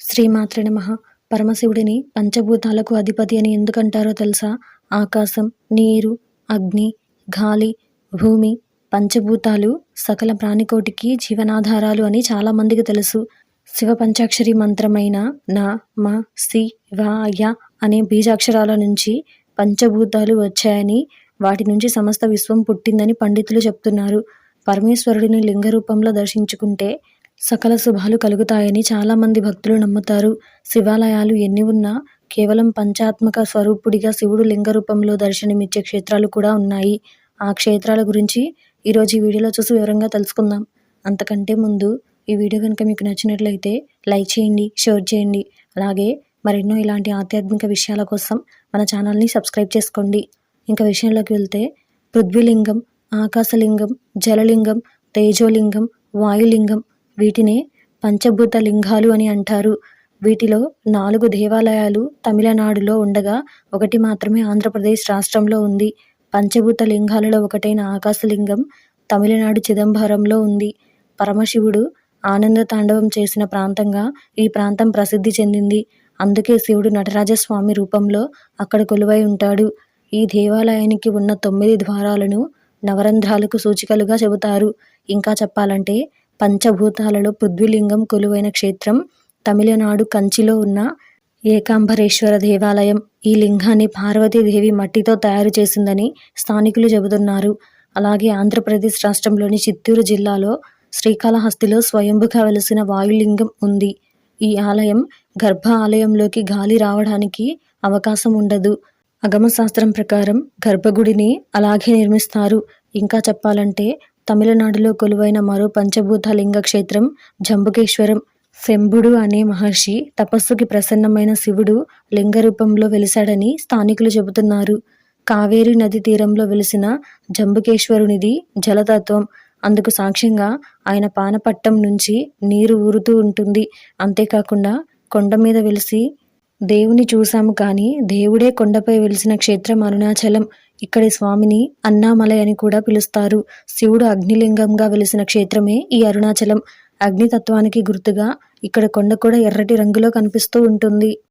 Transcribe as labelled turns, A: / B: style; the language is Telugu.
A: శ్రీమాత్రే నమః. పరమశివుడిని పంచభూతాలకు అధిపతి అని ఎందుకంటారో తెలుసా? ఆకాశం, నీరు, అగ్ని, గాలి, భూమి, పంచభూతాలు సకల ప్రాణికోటికి జీవనాధారాలు అని చాలామందికి తెలుసు. శివ పంచాక్షరి మంత్రమైన న, మ, సి, వ, య అనే బీజాక్షరాల నుంచి పంచభూతాలు వచ్చాయని, వాటి నుంచి సమస్త విశ్వం పుట్టిందని పండితులు చెప్తున్నారు. పరమేశ్వరుడిని లింగ రూపంలో దర్శించుకుంటే సకల శుభాలు కలుగుతాయని చాలామంది భక్తులు నమ్ముతారు. శివాలయాలు ఎన్ని ఉన్నా కేవలం పంచాత్మక స్వరూపుడిగా శివుడు లింగ రూపంలో దర్శనమిచ్చే క్షేత్రాలు కూడా ఉన్నాయి. ఆ క్షేత్రాల గురించి ఈరోజు ఈ వీడియోలో చూసి వివరంగా తెలుసుకుందాం. అంతకంటే ముందు ఈ వీడియో కనుక మీకు నచ్చినట్లయితే లైక్ చేయండి, షేర్ చేయండి. అలాగే మరెన్నో ఇలాంటి ఆధ్యాత్మిక విషయాల కోసం మన ఛానల్ని సబ్స్క్రైబ్ చేసుకోండి. ఇంకా విషయంలోకి వెళ్తే, పృథ్వీలింగం, ఆకాశలింగం, జలలింగం, తేజోలింగం, వాయులింగం వీటినే పంచభూత లింగాలు అని అంటారు. వీటిలో 4 దేవాలయాలు తమిళనాడులో ఉండగా ఒకటి మాత్రమే ఆంధ్రప్రదేశ్ రాష్ట్రంలో ఉంది. పంచభూత లింగాలలో ఒకటైన ఆకాశలింగం తమిళనాడు చిదంబరంలో ఉంది. పరమశివుడు ఆనంద తాండవం చేసిన ప్రాంతంగా ఈ ప్రాంతం ప్రసిద్ధి చెందింది. అందుకే శివుడు నటరాజస్వామి రూపంలో అక్కడ కొలువై ఉంటాడు. ఈ దేవాలయానికి ఉన్న 9 ద్వారాలను నవరంధ్రాలకు సూచికలుగా చెబుతారు. ఇంకా చెప్పాలంటే పంచభూతాలలో పృథ్వీలింగం కొలువైన క్షేత్రం తమిళనాడు కంచిలో ఉన్న ఏకాంబరేశ్వర దేవాలయం. ఈ లింగాన్ని పార్వతీదేవి మట్టితో తయారు చేసిందని స్థానికులు చెబుతున్నారు. అలాగే ఆంధ్రప్రదేశ్ రాష్ట్రంలోని చిత్తూరు జిల్లాలో శ్రీకాళహస్తిలో స్వయంభుగా వెలిసిన వాయులింగం ఉంది. ఈ ఆలయం గర్భ ఆలయంలోకి గాలి రావడానికి అవకాశం ఉండదు. అగమశాస్త్రం ప్రకారం గర్భగుడిని అలాగే నిర్మిస్తారు. ఇంకా చెప్పాలంటే తమిళనాడులో కొలువైన మరో పంచభూత లింగ క్షేత్రం జంబుకేశ్వరం. శంభుడు అనే మహర్షి తపస్సుకి ప్రసన్నమైన శివుడు లింగ రూపంలో వెలిశాడని స్థానికులు చెబుతున్నారు. కావేరీ నది తీరంలో వెలిసిన జంబుకేశ్వరునిది జలతత్వం. అందుకు సాక్ష్యంగా ఆయన పానపట్టం నుంచి నీరు ఊరుతూ ఉంటుంది. అంతేకాకుండా కొండ మీద వెలిసి దేవుని చూశాము కానీ దేవుడే కొండపై వెలిసిన క్షేత్రం అరుణాచలం. ఇక్కడి స్వామిని అన్నామలై అని కూడా పిలుస్తారు. శివుడు అగ్నిలింగంగా వెలిసిన క్షేత్రమే ఈ అరుణాచలం. అగ్నితత్వానికి గుర్తుగా ఇక్కడ కొండ కూడా ఎర్రటి రంగులో కనిపిస్తూ ఉంటుంది.